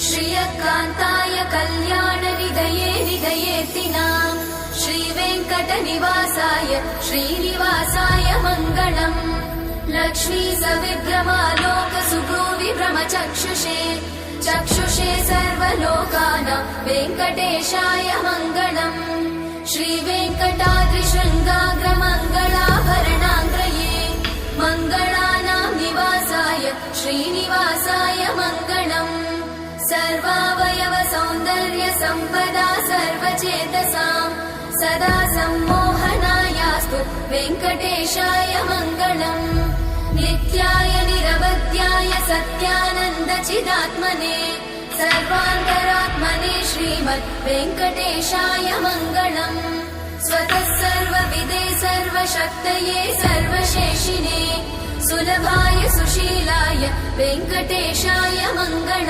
श्रियकान्ताय कल्याणनिधये निधयेतिनाम् श्रीवेङ्कटनिवासाय श्रीनिवासाय मङ्गलम्। लक्ष्मी सविभ्रमालोकसुभ्रूविभ्रमचक्षुषे चक्षुषे सर्वलोकानां वेङ्कटेशाय मङ्गलम्। श्रीवेङ्कटाद्रिशृङ्गाग्रमङ्गलाभरणाङ्ग्रये मङ्गलानां निवासाय श्रीनिवासाय मङ्गलम्। सर्वावयव सौन्दर्य सम्पदा सर्वचेतसां सदा सम्मोहनायास्तु वेङ्कटेशाय मङ्गलम्। नित्याय निरवध्याय सत्यानन्दचिदात्मने सर्वान्तरात्मने श्रीमद् वेङ्कटेशाय मङ्गलम्। स्वतः सर्वविदे सर्वशक्तये सर्वशेषिने सुलभाय सुशीलाय वेङ्कटेशाय मङ्गलम्।